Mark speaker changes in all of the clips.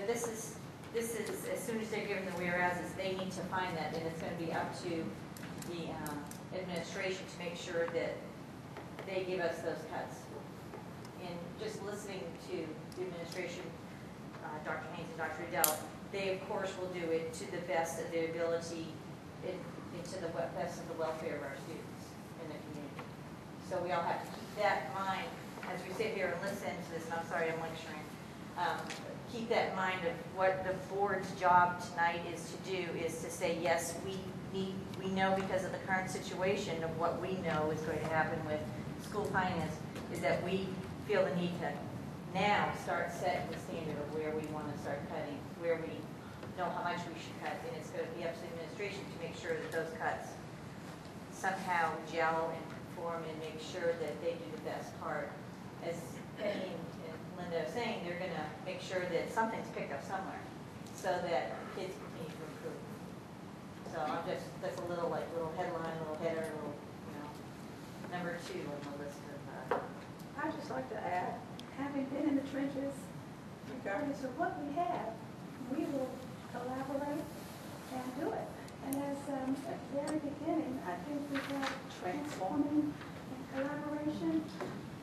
Speaker 1: this is, as soon as they're given the whereases, they need to find that, and it's going to be up to the administration to make sure that they give us those cuts. And just listening to the administration, Dr. Haynes and Dr. Riddell, they of course will do it to the best of their ability, to the best of the welfare of our students in the community. So we all have to keep that in mind as we sit here and listen to this, and I'm sorry I'm lecturing. Keep that in mind of what the board's job tonight is to do, is to say, yes, we know because of the current situation of what we know is going to happen with school finance, is that we feel the need to now start setting the standard of where we want to start cutting, where we know how much we should cut, and it's going to be up to the administration to make sure that those cuts somehow gel and conform and make sure that they do the best part. As Penny and Linda are saying, they're going to make sure that something's picked up somewhere so that kids continue to improve. So I'm just, that's a little headline, a little header, a little, number 2 on the list of.
Speaker 2: I'd just like to add, having been in the trenches, regardless of what we have, we will collaborate and do it. And as at the very beginning, I think we have transforming and collaboration.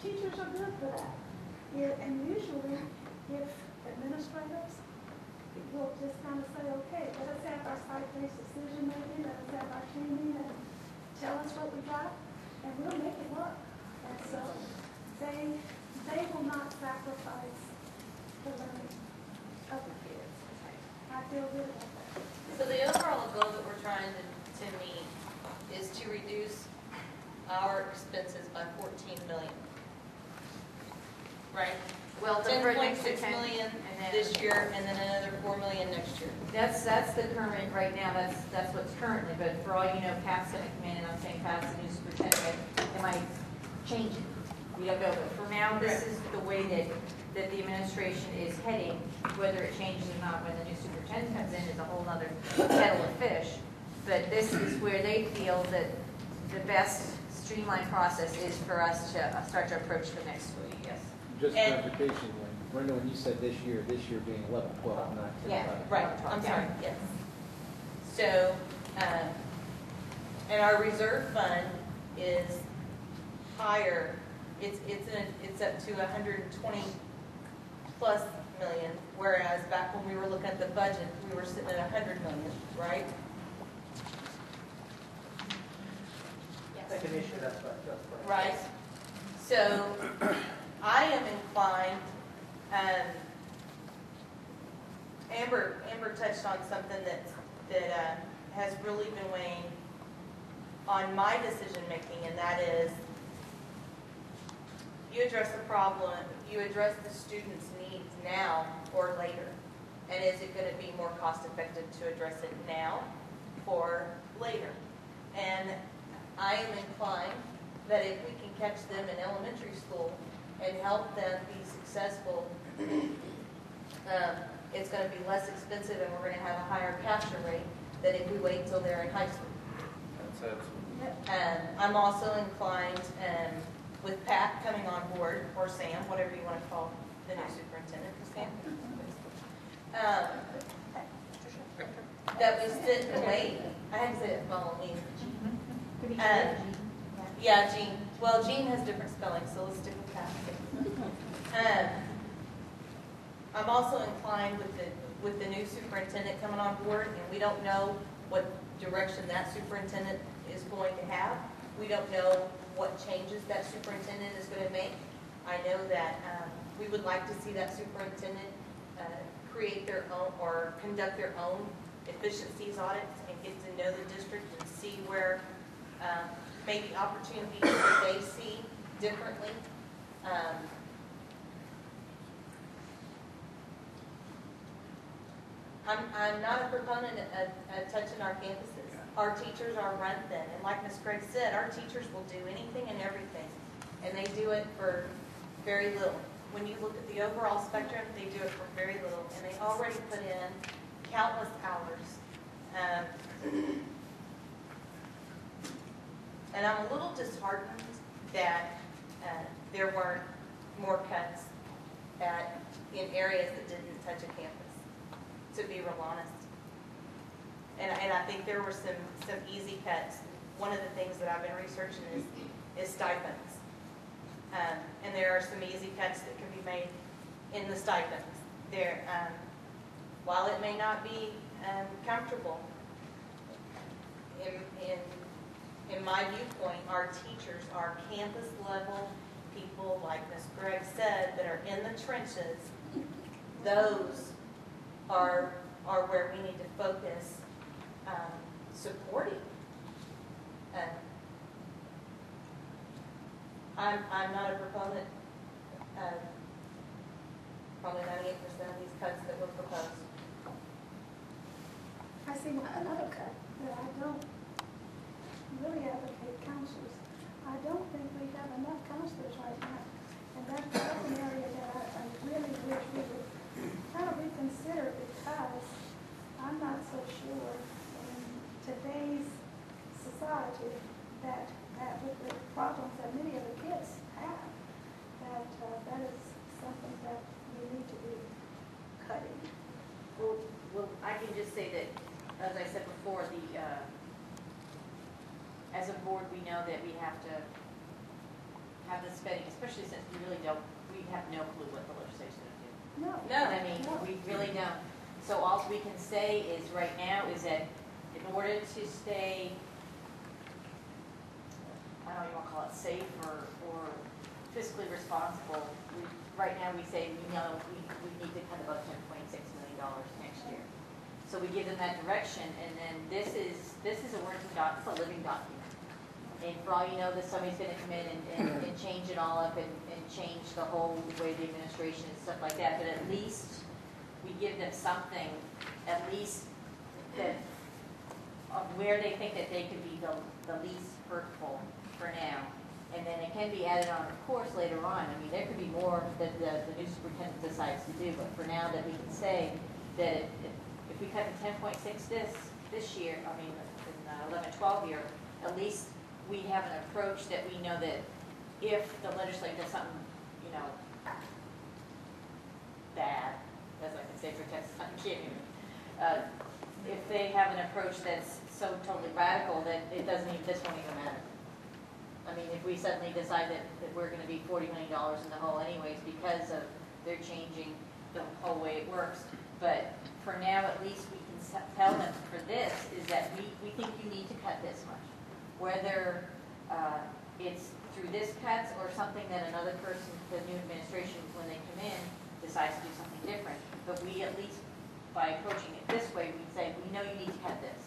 Speaker 2: Teachers are good for that. And usually, if administrators will just kind of say, okay, let us have our site-based decision making, let us have our teaming, and tell us what we got, and we'll make it work. And so they will not sacrifice the learning of the kids. I feel good about that.
Speaker 3: So the overall goal that we're trying to meet is to reduce our expenses by 14 million. Right?
Speaker 1: Well,
Speaker 3: 10.6 million this year, and then another 4 million next year.
Speaker 1: That's the current right now. That's what's currently. But for all you know, Pat's going to come in, and I'm saying Pat's the new superintendent. It might change it. We don't know. But for now, this is the way that the administration is heading. Whether it changes or not when the new superintendent comes in is a whole other kettle of fish. But this is where they feel that the best streamlined process is for us to start to approach the next school year. Yes.
Speaker 4: Just clarification, Brenda, when you said this year being 11, 12, not 10.
Speaker 3: Yeah, right. I'm sorry. Yes. So, and our reserve fund is higher. It's up to 120 plus million, whereas back when we were looking at the budget, we were sitting at 100 million, right?
Speaker 5: Yes. That's an issue. That's right.
Speaker 3: Right. So, I am inclined, Amber touched on something that has really been weighing on my decision making, and that is you address the problem, you address the student's needs now or later, and is it going to be more cost effective to address it now or later? And I am inclined that if we can catch them in elementary school and help them be successful, it's going to be less expensive, and we're going to have a higher capture rate than if we wait until they're in high school. I'm also inclined, with Pat coming on board, or Sam, whatever you want to call the new superintendent, Sam, that we sit and wait. I had to say it, follow me. Yeah, Jean. Well, Jean has different spelling, so let's stick with Pat. I'm also inclined with the new superintendent coming on board, and we don't know what direction that superintendent is going to have. We don't know what changes that superintendent is going to make. I know that we would like to see that superintendent create their own or conduct their own efficiencies audits and get to know the district and see where maybe opportunities that they see differently. I'm not a proponent of touching our campuses. Our teachers are run thin, and like Ms. Craig said, our teachers will do anything and everything, and they do it for very little. When you look at the overall spectrum, they do it for very little, and they already put in countless hours. And I'm a little disheartened that there weren't more cuts in areas that didn't touch a campus. to be real honest. And I think there were some easy cuts. One of the things that I've been researching is stipends. And there are some easy cuts that can be made in the stipends. There, while it may not be comfortable, in my viewpoint, our teachers, our campus level people, like Ms. Gregg said, that are in the trenches, those are where we need to focus supporting. I'm not a proponent of probably 98% of these cuts that were proposed.
Speaker 2: I see another cut that I don't really advocate counselors. I don't think we have enough counselors right now. And that's an area that I really wish we would kind of reconsider, because I'm not so sure in today's society that with the problems that many of the kids have, that is something that we need to be cutting.
Speaker 1: Well, I can just say that, as I said before, as a board, we know that we have to have the spending, especially since we have no clue what the legislature's going to do.
Speaker 2: No.
Speaker 1: I mean, we really don't. So all we can say is right now is that in order to stay, I don't know you want to call it safe or fiscally responsible, right now we say we know we need to cut about $10.6 million next year. So we give them that direction, and then this is a working document, it's a living document. And for all you know, that somebody's going to come in and change it all up and change the whole way the administration and stuff like that. But at least we give them something, at least that of where they think that they could be the least hurtful for now. And then it can be added on, of course, later on. I mean, there could be more that the new superintendent decides to do. But for now, that we can say that if we cut the 10.6 this year, I mean, in 11-12 year, at least we have an approach that we know that if the legislature does something, bad, as I can say for Texas, I'm kidding. If they have an approach that's so totally radical that this won't even matter. I mean, if we suddenly decide that we're going to be $40 million in the hole anyways because of they're changing the whole way it works. But for now, at least we can tell them for this is that we think you need to cut this much. Whether it's through this cuts or something that another person, the new administration, when they come in, decides to do something different. But we at least, by approaching it this way, we say, we know you need to cut this.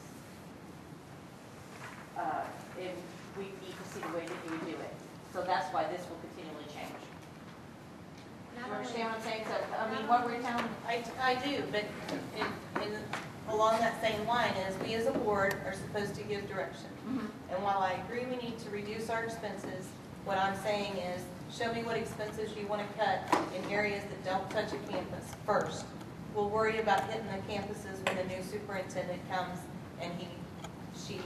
Speaker 1: We need to see the way that you would do it. So that's why this will continually change. Do you understand what I'm saying? So, I mean, what we're telling.
Speaker 3: I do, but along that same line is we as a board are supposed to give direction.
Speaker 1: Mm-hmm.
Speaker 3: And while I agree we need to reduce our expenses, what I'm saying is show me what expenses you want to cut in areas that don't touch a campus first. We'll worry about hitting the campuses when the new superintendent comes and she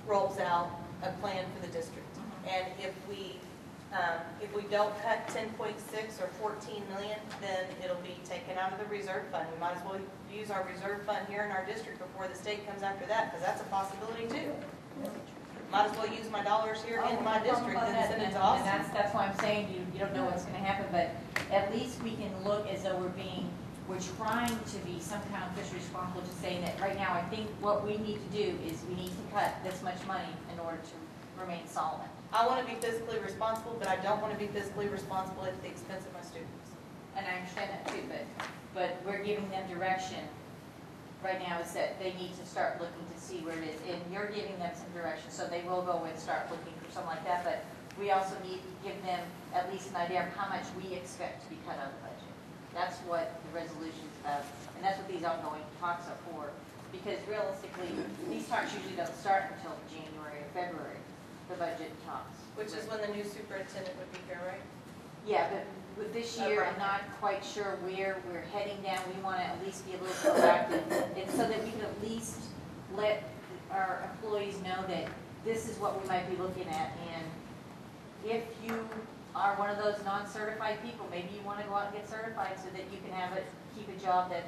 Speaker 3: rolls out a plan for the district. And if we don't cut 10.6 or 14 million, then it'll be taken out of the reserve fund. We might as well use our reserve fund here in our district before the state comes after that, because that's a possibility too. Might as well use my dollars here in my district than send it to Austin.
Speaker 1: And that's why I'm saying you don't know what's going to happen, but at least we can look as though we're trying to be some kind of fishery responsible, just saying that right now I think what we need to do is we need to cut this much money in order to remain solvent.
Speaker 3: I want to be fiscally responsible, but I don't want to be fiscally responsible at the expense of my students.
Speaker 1: And I understand that too, but we're giving them direction right now is that they need to start looking to see where it is. And you're giving them some direction, so they will go and start looking for something like that. But we also need to give them at least an idea of how much we expect to be cut out of the budget. That's what the resolution's about, and that's what these ongoing talks are for. Because realistically, these talks usually don't start until January or February, the budget talks.
Speaker 3: Which is when the new superintendent would be here, right?
Speaker 1: Yeah, but with this year, I'm not quite sure where we're heading down. We want to at least be a little proactive, and so that we can at least let our employees know that this is what we might be looking at. And if you are one of those non-certified people, maybe you want to go out and get certified so that you can keep a job that